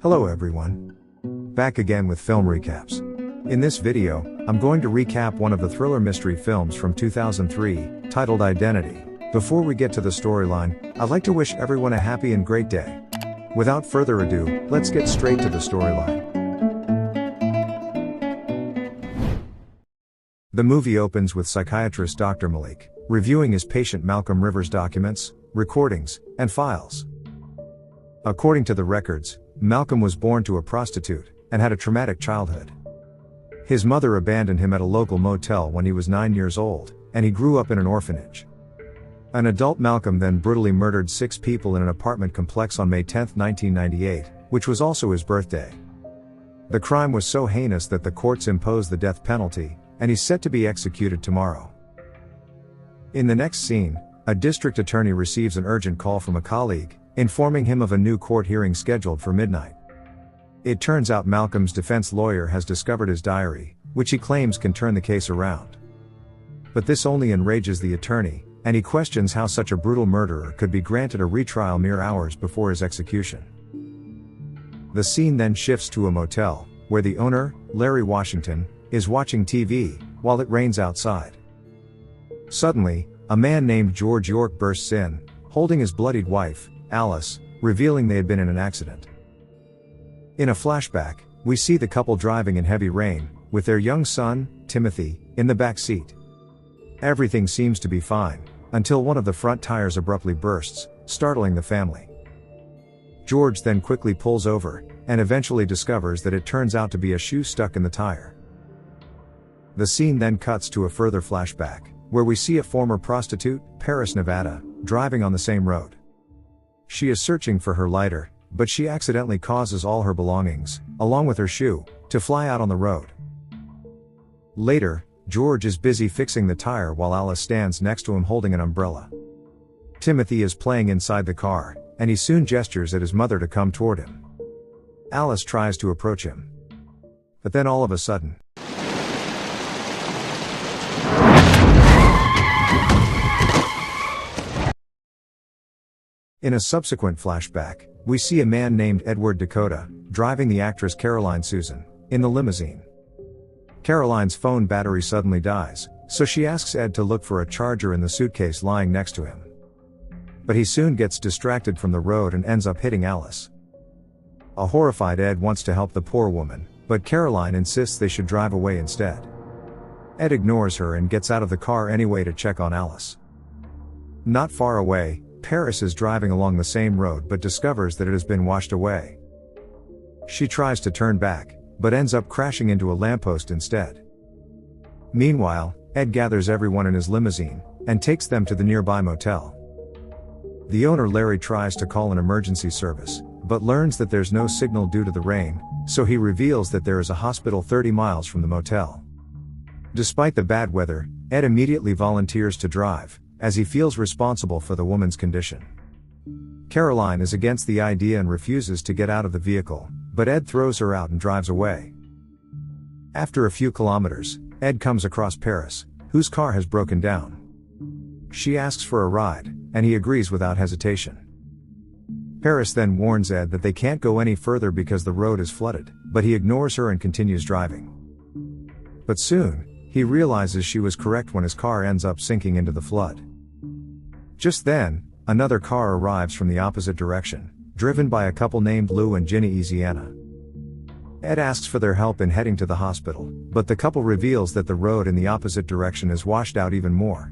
Hello everyone. Back again with film recaps. In this video, I'm going to recap one of the thriller mystery films from 2003, titled Identity. Before we get to the storyline, I'd like to wish everyone a happy and great day. Without further ado, let's get straight to the storyline. The movie opens with psychiatrist Dr. Malik reviewing his patient Malcolm Rivers' documents, recordings, and files. According to the records, Malcolm was born to a prostitute and had a traumatic childhood. His mother abandoned him at a local motel when he was 9 years old, and he grew up in an orphanage. An adult Malcolm then brutally murdered 6 people in an apartment complex on May 10, 1998, which was also his birthday. The crime was so heinous that the courts imposed the death penalty, and he's set to be executed tomorrow. In the next scene, a district attorney receives an urgent call from a colleague, informing him of a new court hearing scheduled for midnight. It turns out Malcolm's defense lawyer has discovered his diary, which he claims can turn the case around. But this only enrages the attorney, and he questions how such a brutal murderer could be granted a retrial mere hours before his execution. The scene then shifts to a motel, where the owner, Larry Washington, is watching TV, while it rains outside. Suddenly, a man named George York bursts in, holding his bloodied wife, Alice, revealing they had been in an accident. In a flashback, we see the couple driving in heavy rain, with their young son, Timothy, in the back seat. Everything seems to be fine, until one of the front tires abruptly bursts, startling the family. George then quickly pulls over, and eventually discovers that it turns out to be a shoe stuck in the tire. The scene then cuts to a further flashback, where we see a former prostitute, Paris, Nevada, driving on the same road. She is searching for her lighter, but she accidentally causes all her belongings, along with her shoe, to fly out on the road. Later, George is busy fixing the tire while Alice stands next to him holding an umbrella. Timothy is playing inside the car, and he soon gestures at his mother to come toward him. Alice tries to approach him. But then all of a sudden, in a subsequent flashback, we see a man named Edward Dakota, driving the actress Caroline Susan, in the limousine. Caroline's phone battery suddenly dies, so she asks Ed to look for a charger in the suitcase lying next to him. But he soon gets distracted from the road and ends up hitting Alice. A horrified Ed wants to help the poor woman, but Caroline insists they should drive away instead. Ed ignores her and gets out of the car anyway to check on Alice. Not far away, Paris is driving along the same road but discovers that it has been washed away. She tries to turn back, but ends up crashing into a lamppost instead. Meanwhile, Ed gathers everyone in his limousine, and takes them to the nearby motel. The owner Larry tries to call an emergency service, but learns that there's no signal due to the rain, so he reveals that there is a hospital 30 miles from the motel. Despite the bad weather, Ed immediately volunteers to drive, as he feels responsible for the woman's condition. Caroline is against the idea and refuses to get out of the vehicle, but Ed throws her out and drives away. After a few kilometers, Ed comes across Paris, whose car has broken down. She asks for a ride, and he agrees without hesitation. Paris then warns Ed that they can't go any further because the road is flooded, but he ignores her and continues driving. But soon, he realizes she was correct when his car ends up sinking into the flood. Just then, another car arrives from the opposite direction, driven by a couple named Lou and Ginny Eziana. Ed asks for their help in heading to the hospital, but the couple reveals that the road in the opposite direction is washed out even more.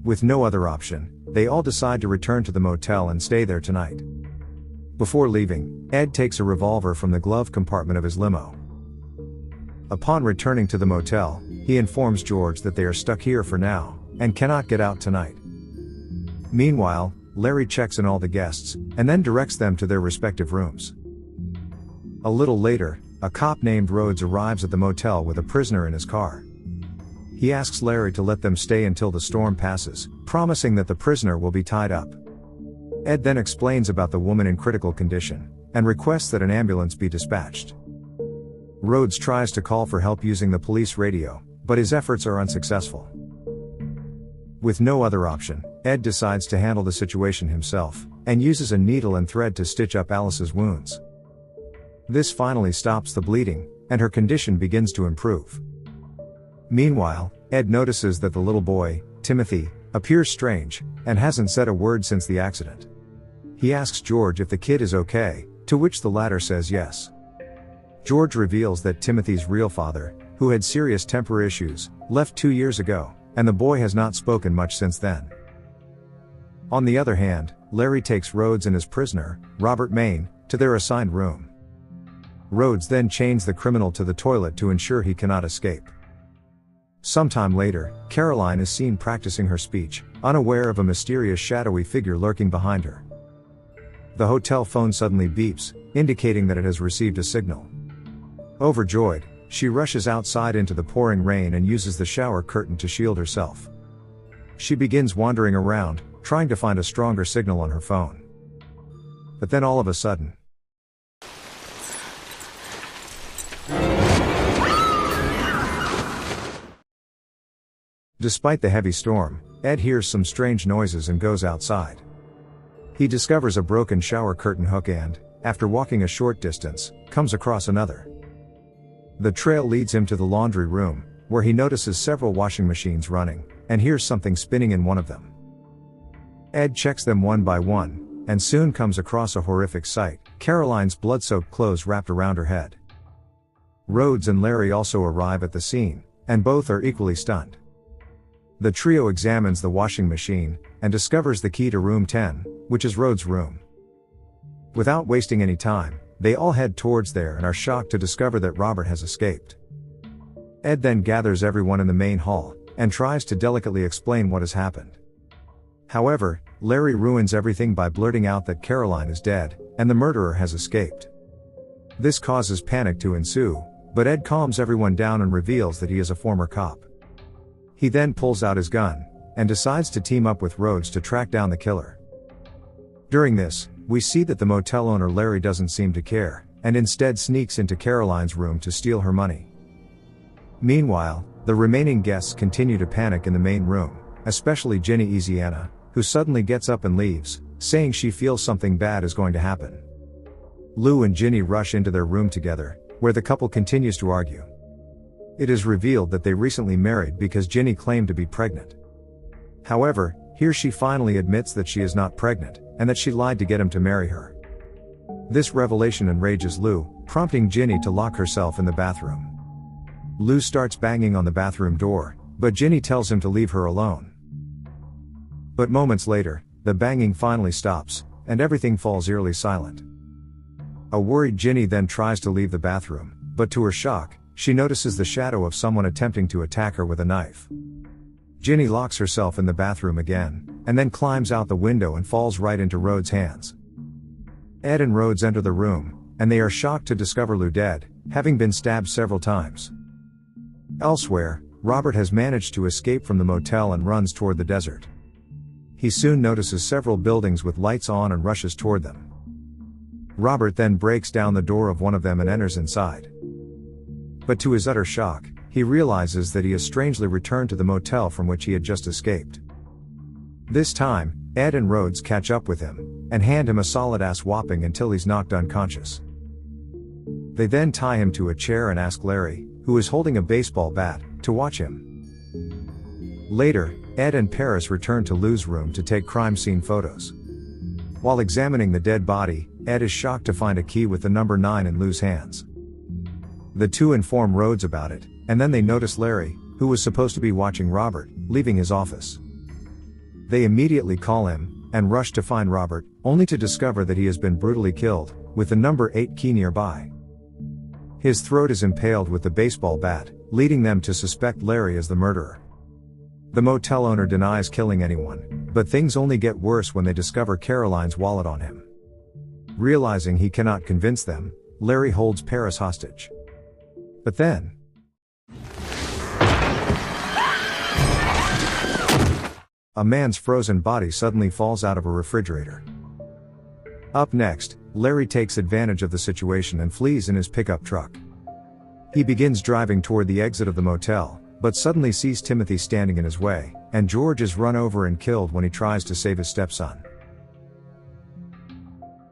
With no other option, they all decide to return to the motel and stay there tonight. Before leaving, Ed takes a revolver from the glove compartment of his limo. Upon returning to the motel, he informs George that they are stuck here for now, and cannot get out tonight. Meanwhile, Larry checks in all the guests, and then directs them to their respective rooms. A little later, a cop named Rhodes arrives at the motel with a prisoner in his car. He asks Larry to let them stay until the storm passes, promising that the prisoner will be tied up. Ed then explains about the woman in critical condition, and requests that an ambulance be dispatched. Rhodes tries to call for help using the police radio, but his efforts are unsuccessful. With no other option, Ed decides to handle the situation himself, and uses a needle and thread to stitch up Alice's wounds. This finally stops the bleeding, and her condition begins to improve. Meanwhile, Ed notices that the little boy, Timothy, appears strange, and hasn't said a word since the accident. He asks George if the kid is okay, to which the latter says yes. George reveals that Timothy's real father, who had serious temper issues, left 2 years ago, and the boy has not spoken much since then. On the other hand, Larry takes Rhodes and his prisoner, Robert Maine, to their assigned room. Rhodes then chains the criminal to the toilet to ensure he cannot escape. Sometime later, Caroline is seen practicing her speech, unaware of a mysterious shadowy figure lurking behind her. The hotel phone suddenly beeps, indicating that it has received a signal. Overjoyed, she rushes outside into the pouring rain and uses the shower curtain to shield herself. She begins wandering around, trying to find a stronger signal on her phone. But then all of a sudden, despite the heavy storm, Ed hears some strange noises and goes outside. He discovers a broken shower curtain hook and, after walking a short distance, comes across another. The trail leads him to the laundry room, where he notices several washing machines running, and hears something spinning in one of them. Ed checks them one by one, and soon comes across a horrific sight: Caroline's blood-soaked clothes wrapped around her head. Rhodes and Larry also arrive at the scene, and both are equally stunned. The trio examines the washing machine, and discovers the key to room 10, which is Rhodes' room. Without wasting any time, they all head towards there and are shocked to discover that Robert has escaped. Ed then gathers everyone in the main hall, and tries to delicately explain what has happened. However, Larry ruins everything by blurting out that Caroline is dead, and the murderer has escaped. This causes panic to ensue, but Ed calms everyone down and reveals that he is a former cop. He then pulls out his gun, and decides to team up with Rhodes to track down the killer. During this, we see that the motel owner Larry doesn't seem to care, and instead sneaks into Caroline's room to steal her money. Meanwhile, the remaining guests continue to panic in the main room, especially Ginny Easiana, who suddenly gets up and leaves, saying she feels something bad is going to happen. Lou and Ginny rush into their room together, where the couple continues to argue. It is revealed that they recently married because Ginny claimed to be pregnant. However, here she finally admits that she is not pregnant, and that she lied to get him to marry her. This revelation enrages Lou, prompting Ginny to lock herself in the bathroom. Lou starts banging on the bathroom door, but Ginny tells him to leave her alone. But moments later, the banging finally stops, and everything falls eerily silent. A worried Ginny then tries to leave the bathroom, but to her shock, she notices the shadow of someone attempting to attack her with a knife. Ginny locks herself in the bathroom again, and then climbs out the window and falls right into Rhodes' hands. Ed and Rhodes enter the room, and they are shocked to discover Lou dead, having been stabbed several times. Elsewhere, Robert has managed to escape from the motel and runs toward the desert. He soon notices several buildings with lights on and rushes toward them. Robert then breaks down the door of one of them and enters inside. But to his utter shock, he realizes that he has strangely returned to the motel from which he had just escaped. This time, Ed and Rhodes catch up with him, and hand him a solid-ass whopping until he's knocked unconscious. They then tie him to a chair and ask Larry, who is holding a baseball bat, to watch him. Later, Ed and Paris return to Lou's room to take crime scene photos. While examining the dead body, Ed is shocked to find a key with the number 9 in Lou's hands. The two inform Rhodes about it, and then they notice Larry, who was supposed to be watching Robert, leaving his office. They immediately call him, and rush to find Robert, only to discover that he has been brutally killed, with the number 8 key nearby. His throat is impaled with the baseball bat, leading them to suspect Larry as the murderer. The motel owner denies killing anyone, but things only get worse when they discover Caroline's wallet on him. Realizing he cannot convince them, Larry holds Paris hostage. But then, a man's frozen body suddenly falls out of a refrigerator. Up next, Larry takes advantage of the situation and flees in his pickup truck. He begins driving toward the exit of the motel, but suddenly sees Timothy standing in his way, and George is run over and killed when he tries to save his stepson.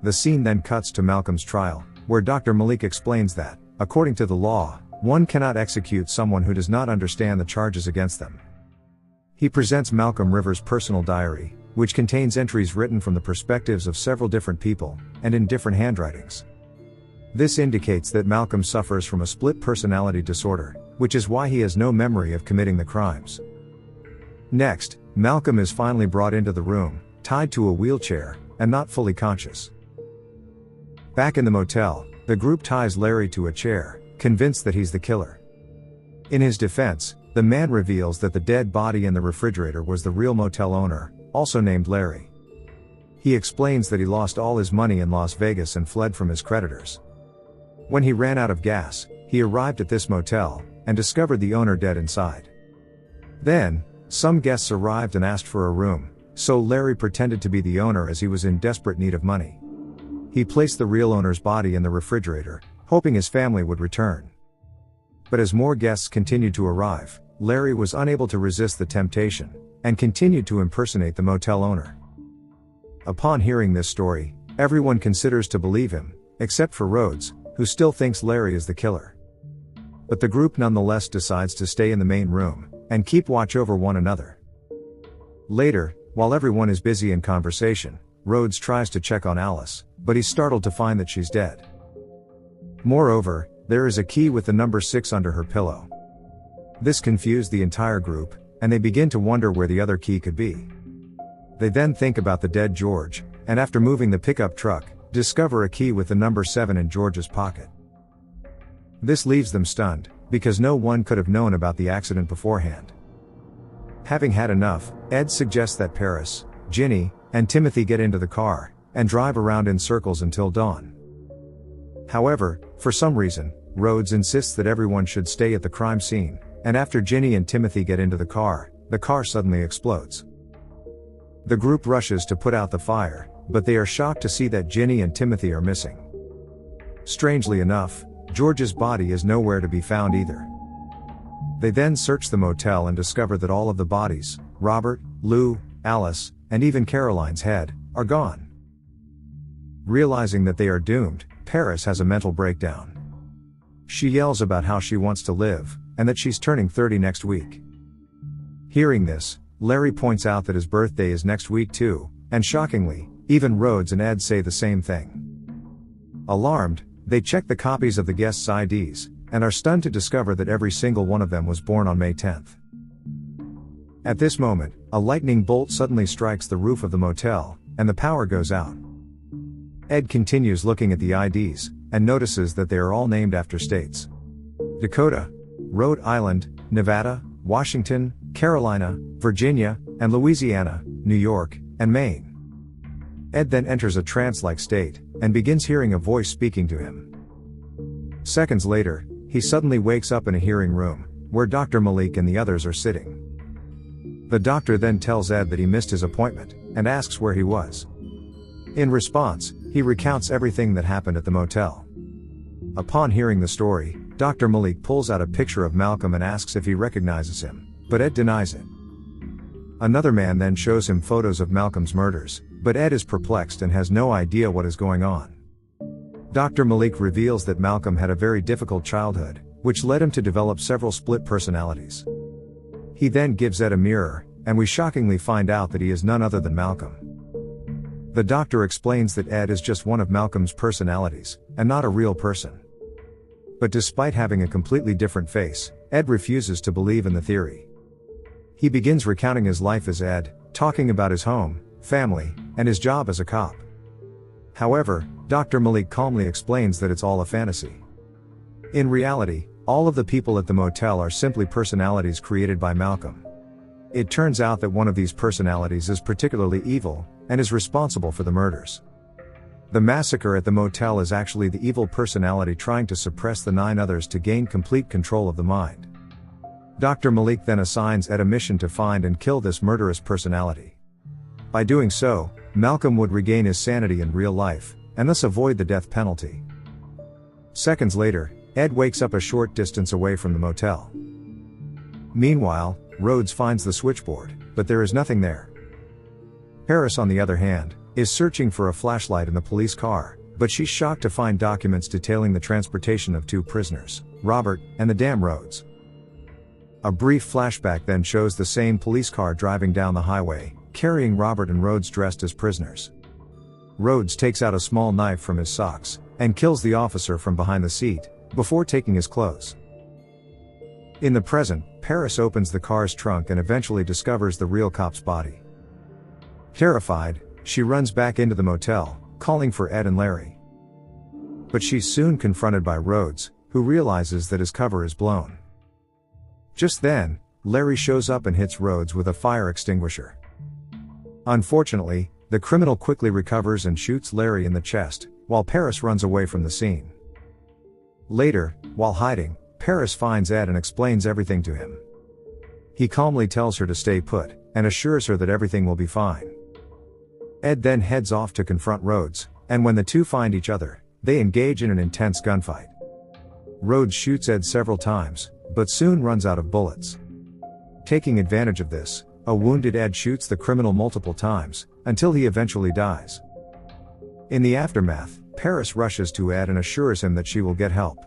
The scene then cuts to Malcolm's trial, where Dr. Malik explains that, according to the law, one cannot execute someone who does not understand the charges against them. He presents Malcolm Rivers' personal diary, which contains entries written from the perspectives of several different people, and in different handwritings. This indicates that Malcolm suffers from a split personality disorder, which is why he has no memory of committing the crimes. Next, Malcolm is finally brought into the room, tied to a wheelchair, and not fully conscious. Back in the motel, the group ties Larry to a chair, convinced that he's the killer. In his defense, the man reveals that the dead body in the refrigerator was the real motel owner, also named Larry. He explains that he lost all his money in Las Vegas and fled from his creditors. When he ran out of gas, he arrived at this motel, and discovered the owner dead inside. Then, some guests arrived and asked for a room, so Larry pretended to be the owner as he was in desperate need of money. He placed the real owner's body in the refrigerator, hoping his family would return. But as more guests continued to arrive, Larry was unable to resist the temptation, and continued to impersonate the motel owner. Upon hearing this story, everyone considers to believe him, except for Rhodes, who still thinks Larry is the killer. But the group nonetheless decides to stay in the main room, and keep watch over one another. Later, while everyone is busy in conversation, Rhodes tries to check on Alice, but he's startled to find that she's dead. Moreover, there is a key with the number 6 under her pillow. This confused the entire group, and they begin to wonder where the other key could be. They then think about the dead George, and after moving the pickup truck, discover a key with the number 7 in George's pocket. This leaves them stunned, because no one could have known about the accident beforehand. Having had enough, Ed suggests that Paris, Ginny, and Timothy get into the car, and drive around in circles until dawn. However, for some reason, Rhodes insists that everyone should stay at the crime scene, and after Ginny and Timothy get into the car suddenly explodes. The group rushes to put out the fire, but they are shocked to see that Ginny and Timothy are missing. Strangely enough, George's body is nowhere to be found either. They then search the motel and discover that all of the bodies, Robert, Lou, Alice, and even Caroline's head, are gone. Realizing that they are doomed, Paris has a mental breakdown. She yells about how she wants to live, and that she's turning 30 next week. Hearing this, Larry points out that his birthday is next week too, and shockingly, even Rhodes and Ed say the same thing. Alarmed, they check the copies of the guests' IDs, and are stunned to discover that every single one of them was born on May 10th. At this moment, a lightning bolt suddenly strikes the roof of the motel, and the power goes out. Ed continues looking at the IDs, and notices that they are all named after states: Dakota, Rhode Island, Nevada, Washington, Carolina, Virginia, and Louisiana, New York, and Maine. Ed then enters a trance-like state, and begins hearing a voice speaking to him. Seconds later, he suddenly wakes up in a hearing room, where Dr. Malik and the others are sitting. The doctor then tells Ed that he missed his appointment, and asks where he was. In response, he recounts everything that happened at the motel. Upon hearing the story, Dr. Malik pulls out a picture of Malcolm and asks if he recognizes him, but Ed denies it. Another man then shows him photos of Malcolm's murders, but Ed is perplexed and has no idea what is going on. Dr. Malik reveals that Malcolm had a very difficult childhood, which led him to develop several split personalities. He then gives Ed a mirror, and we shockingly find out that he is none other than Malcolm. The doctor explains that Ed is just one of Malcolm's personalities, and not a real person. But despite having a completely different face, Ed refuses to believe in the theory. He begins recounting his life as Ed, talking about his home, family, and his job as a cop. However, Dr. Malik calmly explains that it's all a fantasy. In reality, all of the people at the motel are simply personalities created by Malcolm. It turns out that one of these personalities is particularly evil, and is responsible for the murders. The massacre at the motel is actually the evil personality trying to suppress the 9 others to gain complete control of the mind. Dr. Malik then assigns Ed a mission to find and kill this murderous personality. By doing so, Malcolm would regain his sanity in real life, and thus avoid the death penalty. Seconds later, Ed wakes up a short distance away from the motel. Meanwhile, Rhodes finds the switchboard, but there is nothing there. Paris, on the other hand, is searching for a flashlight in the police car, but she's shocked to find documents detailing the transportation of 2 prisoners, Robert and the damn Rhodes. A brief flashback then shows the same police car driving down the highway, carrying Robert and Rhodes dressed as prisoners. Rhodes takes out a small knife from his socks, and kills the officer from behind the seat, before taking his clothes. In the present, Paris opens the car's trunk and eventually discovers the real cop's body. Terrified, she runs back into the motel, calling for Ed and Larry. But she's soon confronted by Rhodes, who realizes that his cover is blown. Just then, Larry shows up and hits Rhodes with a fire extinguisher. Unfortunately, the criminal quickly recovers and shoots Larry in the chest, while Paris runs away from the scene. Later, while hiding, Paris finds Ed and explains everything to him. He calmly tells her to stay put, and assures her that everything will be fine. Ed then heads off to confront Rhodes, and when the two find each other, they engage in an intense gunfight. Rhodes shoots Ed several times, but soon runs out of bullets. Taking advantage of this, a wounded Ed shoots the criminal multiple times, until he eventually dies. In the aftermath, Paris rushes to Ed and assures him that she will get help.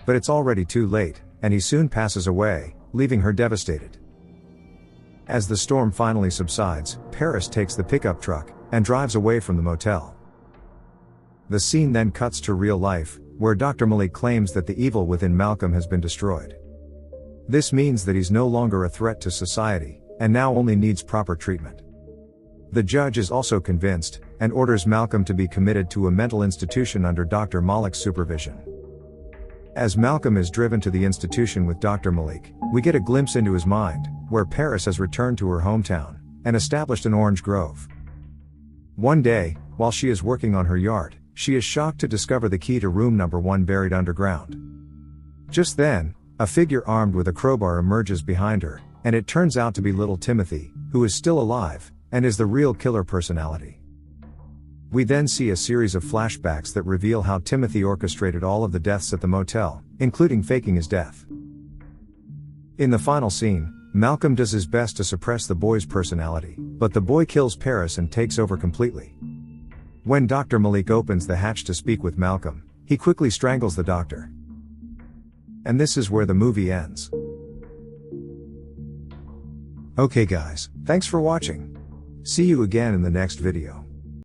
But it's already too late, and he soon passes away, leaving her devastated. As the storm finally subsides, Paris takes the pickup truck, and drives away from the motel. The scene then cuts to real life, where Dr. Malik claims that the evil within Malcolm has been destroyed. This means that he's no longer a threat to society, and now only needs proper treatment. The judge is also convinced, and orders Malcolm to be committed to a mental institution under Dr. Malik's supervision. As Malcolm is driven to the institution with Dr. Malik, we get a glimpse into his mind, where Paris has returned to her hometown, and established an orange grove. One day, while she is working on her yard, she is shocked to discover the key to room number 1 buried underground. Just then, a figure armed with a crowbar emerges behind her, and it turns out to be little Timothy, who is still alive, and is the real killer personality. We then see a series of flashbacks that reveal how Timothy orchestrated all of the deaths at the motel, including faking his death. In the final scene, Malcolm does his best to suppress the boy's personality, but the boy kills Paris and takes over completely. When Dr. Malik opens the hatch to speak with Malcolm, he quickly strangles the doctor. And this is where the movie ends. Okay guys, thanks for watching. See you again in the next video.